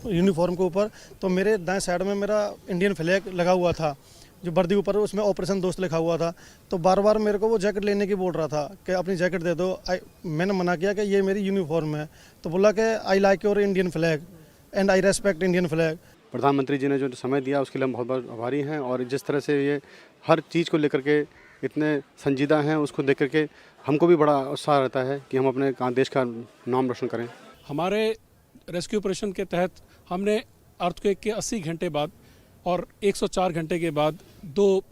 Uniform के ऊपर, तो मेरे दाएं साइड में मेरा इंडियन फ्लैग लगा हुआ था, जो वर्दी ऊपर उसमें ऑपरेशन दोस्त लिखा हुआ था। तो बार बार मेरे को वो जैकेट लेने की बोल रहा था कि अपनी जैकेट दे दो। मैंने मना किया कि ये मेरी यूनिफॉर्म है। तो बोला कि I like your Indian flag and I respect Indian flag. प्रधानमंत्री जी ने जो समय दिया उसके लिए हम बहुत बहुत आभारी हैं, और जिस तरह से ये हर चीज़ को लेकर के इतने संजीदा हैं, उसको देख करके हमको भी बड़ा उत्साह रहता है कि हम अपने देश का नाम रोशन करें। हमारे रेस्क्यू ऑपरेशन के तहत हमने अर्थक्वेक के 80 घंटे बाद और 104 घंटे के बाद 2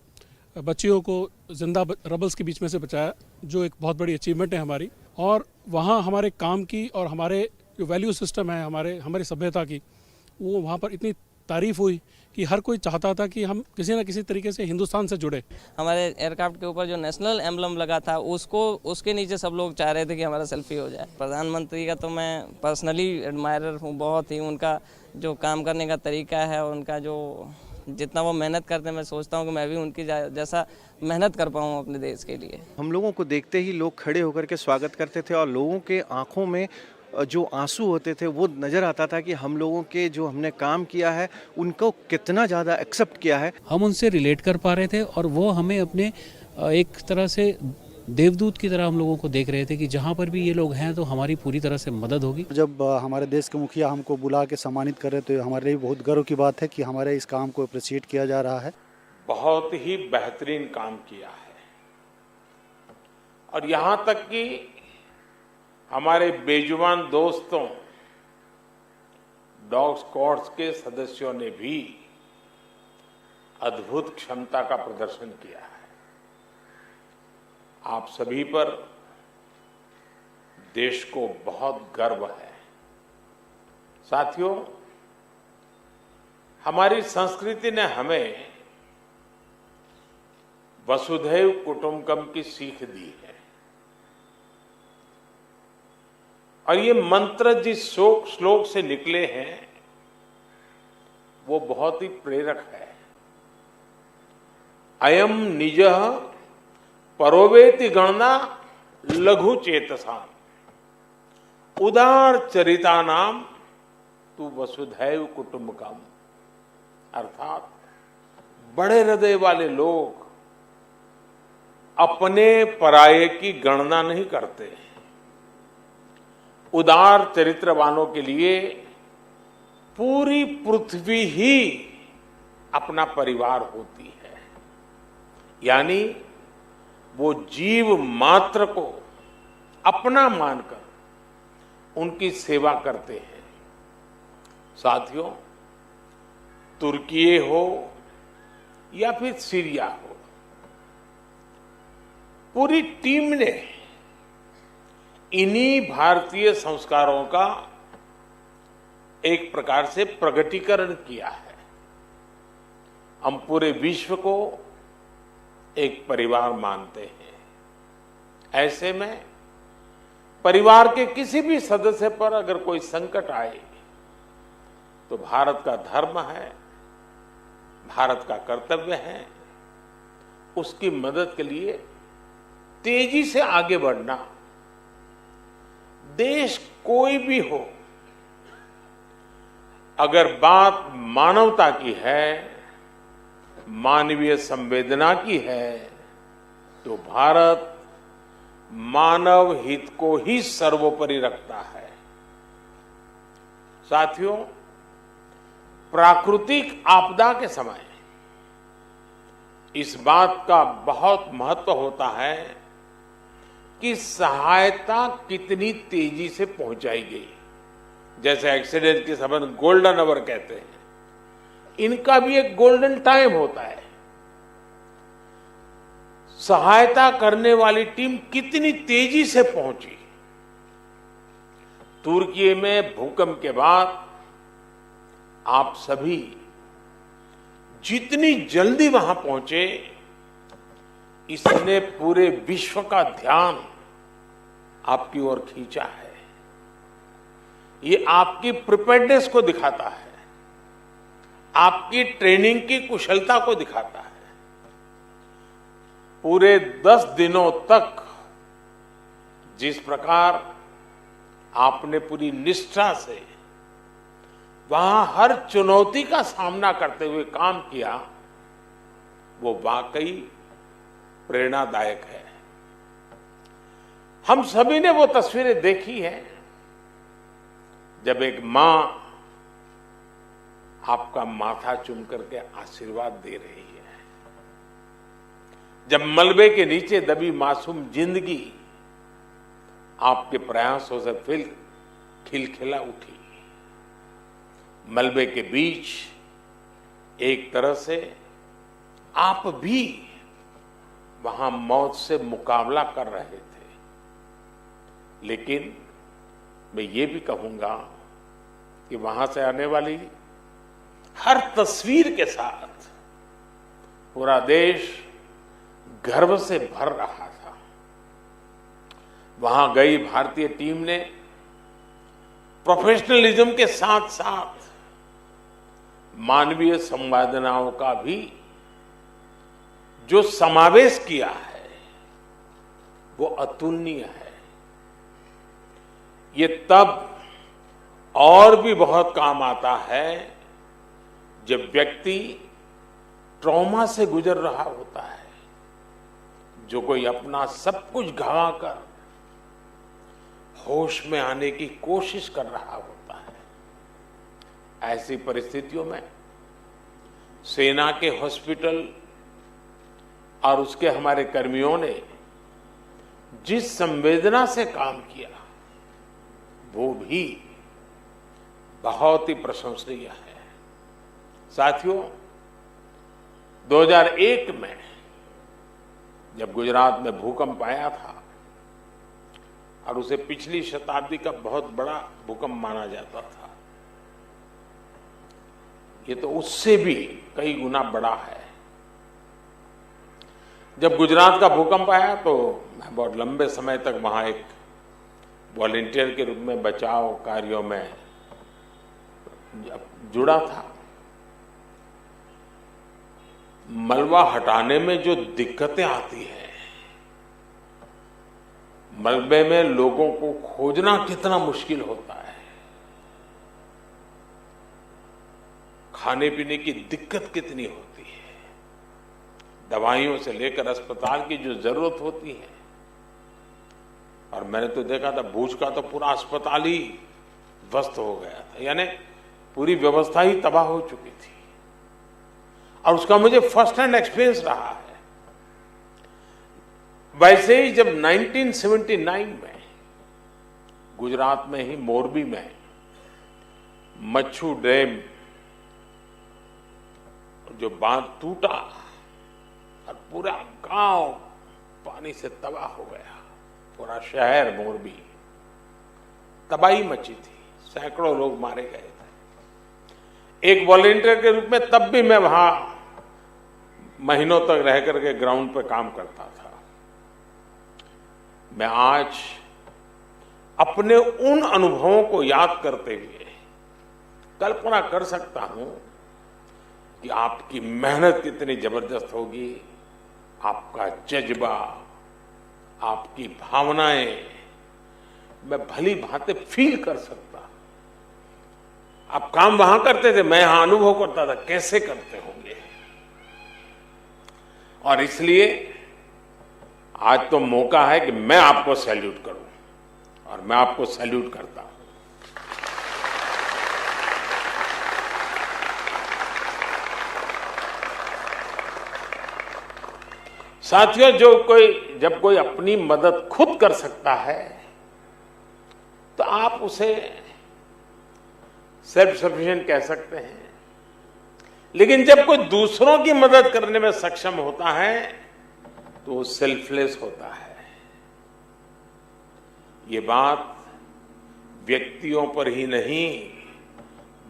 बच्चियों को जिंदा रबल्स के बीच में से बचाया, जो एक बहुत बड़ी अचीवमेंट है हमारी। और वहाँ हमारे काम की और हमारे जो वैल्यू सिस्टम है हमारी सभ्यता की, वो वहाँ पर इतनी तारीफ हुई कि हर कोई चाहता था कि हम किसी न किसी तरीके से हिंदुस्तान से जुड़े। हमारे एयरक्राफ्ट के ऊपर जो नेशनल एम्बलम लगा था उसके नीचे सब लोग चाह रहे थे कि हमारा सेल्फी हो जाए। प्रधानमंत्री का तो मैं पर्सनली एडमायरर हूँ बहुत ही। उनका जो काम करने का तरीका है, उनका जो जितना वो मेहनत करते हैं, मैं सोचता हूँ कि मैं भी उनकी जैसा मेहनत कर पाऊँ अपने देश के लिए। हम लोगों को देखते ही लोग खड़े होकर के स्वागत करते थे, और लोगों के आंखों में जो आंसू होते थे वो नज़र आता था कि हम लोगों के जो हमने काम किया है उनको कितना ज़्यादा एक्सेप्ट किया है। हम उनसे रिलेट कर पा रहे थे, और वो हमें अपने एक तरह से देवदूत की तरह हम लोगों को देख रहे थे कि जहाँ पर भी ये लोग हैं तो हमारी पूरी तरह से मदद होगी। जब हमारे देश के मुखिया हमको बुला के सम्मानित कर रहे तो हमारे लिए बहुत गर्व की बात है कि हमारे इस काम को अप्रिशिएट किया जा रहा है। बहुत ही बेहतरीन काम किया है, और यहाँ तक कि हमारे बेजुबान दोस्तों डॉग स्क्वाड्स के सदस्यों ने भी अद्भुत क्षमता का प्रदर्शन किया है। आप सभी पर देश को बहुत गर्व है। साथियों, हमारी संस्कृति ने हमें वसुधैव कुटुंबकम की सीख दी है, और ये मंत्र जिस श्लोक से निकले हैं वो बहुत ही प्रेरक है। अयम निजः परोवेति गणना लघु चेतसाम उदार चरिता नाम तू वसुधैव कुटुंबकम। अर्थात बड़े हृदय वाले लोग अपने पराये की गणना नहीं करते। उदार चरित्रवानों के लिए पूरी पृथ्वी ही अपना परिवार होती है, यानी वो जीव मात्र को अपना मानकर उनकी सेवा करते हैं। साथियों, तुर्की हो या फिर सीरिया हो, पूरी टीम ने इन्हीं भारतीय संस्कारों का एक प्रकार से प्रगटीकरण किया है। हम पूरे विश्व को एक परिवार मानते हैं। ऐसे में परिवार के किसी भी सदस्य पर अगर कोई संकट आए तो भारत का धर्म है, भारत का कर्तव्य है उसकी मदद के लिए तेजी से आगे बढ़ना। देश कोई भी हो, अगर बात मानवता की है, मानवीय संवेदना की है, तो भारत मानव हित को ही सर्वोपरि रखता है। साथियों, प्राकृतिक आपदा के समय इस बात का बहुत महत्व होता है कि सहायता कितनी तेजी से पहुंचाई गई। जैसे एक्सीडेंट के समय गोल्डन आवर कहते हैं, इनका भी एक गोल्डन टाइम होता है। सहायता करने वाली टीम कितनी तेजी से पहुंची। तुर्की में भूकंप के बाद आप सभी जितनी जल्दी वहां पहुंचे, इसने पूरे विश्व का ध्यान आपकी ओर खींचा है। ये आपकी प्रिपेयर्डनेस को दिखाता है, आपकी ट्रेनिंग की कुशलता को दिखाता है। पूरे 10 दिनों तक जिस प्रकार आपने पूरी निष्ठा से वहां हर चुनौती का सामना करते हुए काम किया, वो वाकई प्रेरणादायक है। हम सभी ने वो तस्वीरें देखी हैं जब एक मां आपका माथा चूम करके आशीर्वाद दे रही है, जब मलबे के नीचे दबी मासूम जिंदगी आपके प्रयासों से फिर खिलखिला उठी। मलबे के बीच एक तरह से आप भी वहां मौत से मुकाबला कर रहे थे, लेकिन मैं ये भी कहूंगा कि वहां से आने वाली हर तस्वीर के साथ पूरा देश गर्व से भर रहा था। वहां गई भारतीय टीम ने प्रोफेशनलिज्म के साथ साथ मानवीय संवेदनाओं का भी जो समावेश किया है वो अतुलनीय है। ये तब और भी बहुत काम आता है जब व्यक्ति ट्रॉमा से गुजर रहा होता है, जो कोई अपना सब कुछ गंवाकर होश में आने की कोशिश कर रहा होता है। ऐसी परिस्थितियों में सेना के हॉस्पिटल और उसके हमारे कर्मियों ने जिस संवेदना से काम किया वो भी बहुत ही प्रशंसनीय है। साथियों, 2001 में जब गुजरात में भूकंप आया था और उसे पिछली शताब्दी का बहुत बड़ा भूकंप माना जाता था, ये तो उससे भी कई गुना बड़ा है। जब गुजरात का भूकंप आया तो मैं बहुत लंबे समय तक वहां एक वॉलंटियर के रूप में बचाव कार्यों में जुड़ा था। मलबा हटाने में जो दिक्कतें आती हैं, मलबे में लोगों को खोजना कितना मुश्किल होता है, खाने पीने की दिक्कत कितनी होती है, दवाइयों से लेकर अस्पताल की जो जरूरत होती है। और मैंने तो देखा था भूज का तो पूरा अस्पताल ही ध्वस्त हो गया था, यानी पूरी व्यवस्था ही तबाह हो चुकी थी। और उसका मुझे फर्स्ट हैंड एक्सपीरियंस रहा है। वैसे ही जब 1979 में गुजरात में ही मोरबी में मच्छू डैम जो बांध टूटा और पूरा गांव पानी से तबाह हो गया, पूरा शहर मोरबी तबाही मची थी, सैकड़ों लोग मारे गए थे। एक वॉलंटियर के रूप में तब भी मैं वहां महीनों तक रह करके ग्राउंड पर काम करता था। मैं आज अपने उन अनुभवों को याद करते हुए कल्पना कर सकता हूं कि आपकी मेहनत कितनी जबरदस्त होगी, आपका जज्बा, आपकी भावनाएं मैं भली भांति फील कर सकता। आप काम वहां करते थे, मैं यहां अनुभव करता था कैसे करते होंगे। और इसलिए आज तो मौका है कि मैं आपको सैल्यूट करूं और मैं आपको सैल्यूट करता हूं। साथियों, जब कोई अपनी मदद खुद कर सकता है तो आप उसे सेल्फ सफिशिएंट कह सकते हैं, लेकिन जब कोई दूसरों की मदद करने में सक्षम होता है तो वो सेल्फलेस होता है। ये बात व्यक्तियों पर ही नहीं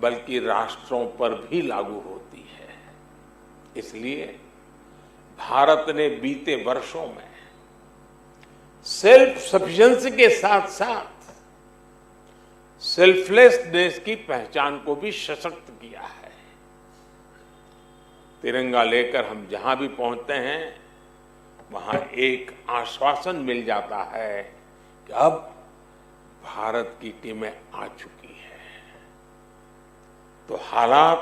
बल्कि राष्ट्रों पर भी लागू होती है। इसलिए भारत ने बीते वर्षों में सेल्फ सफिशिएंसी के साथ साथ सेल्फलेसनेस की पहचान को भी सशक्त किया है। तिरंगा लेकर हम जहां भी पहुंचते हैं वहां एक आश्वासन मिल जाता है कि अब भारत की टीमें आ चुकी है। तो हालात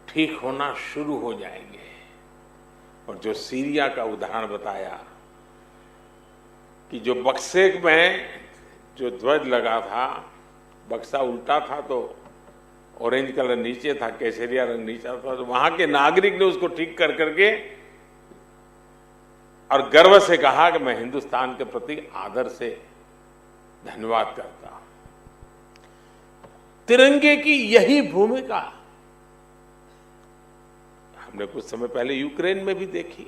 ठीक होना शुरू हो जाएंगे। और जो सीरिया का उदाहरण बताया कि जो बक्से में जो ध्वज लगा था, बक्सा उल्टा था तो ऑरेंज कलर नीचे था, केसरिया रंग नीचे था, तो वहां के नागरिक ने उसको ठीक कर करके और गर्व से कहा कि मैं हिंदुस्तान के प्रति आदर से धन्यवाद करता हूं। तिरंगे की यही भूमिका हमने कुछ समय पहले यूक्रेन में भी देखी।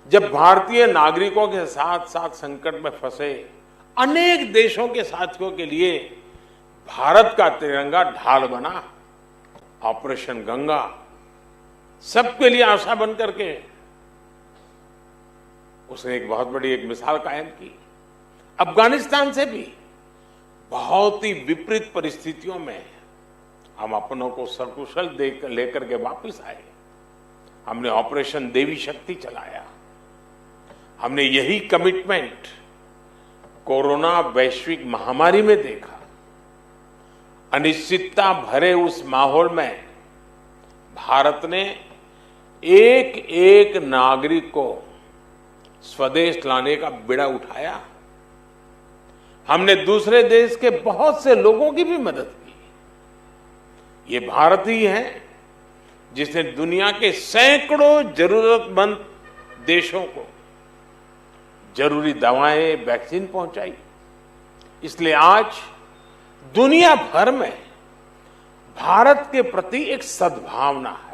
जब भारतीय नागरिकों के साथ साथ संकट में फंसे अनेक देशों के साथियों के लिए भारत का तिरंगा ढाल बना। ऑपरेशन गंगा सबके लिए आशा बन करके उसने एक बहुत बड़ी एक मिसाल कायम की। अफगानिस्तान से भी बहुत ही विपरीत परिस्थितियों में हम अपनों को सकुशल लेकर के वापस आए। हमने ऑपरेशन देवी शक्ति चलाया। हमने यही कमिटमेंट कोरोना वैश्विक महामारी में देखा। अनिश्चितता भरे उस माहौल में भारत ने एक एक नागरिक को स्वदेश लाने का बीड़ा उठाया। हमने दूसरे देश के बहुत से लोगों की भी मदद की। ये भारत ही है जिसने दुनिया के सैकड़ों जरूरतमंद देशों को जरूरी दवाएं, वैक्सीन पहुंचाई। इसलिए आज दुनिया भर में भारत के प्रति एक सद्भावना है।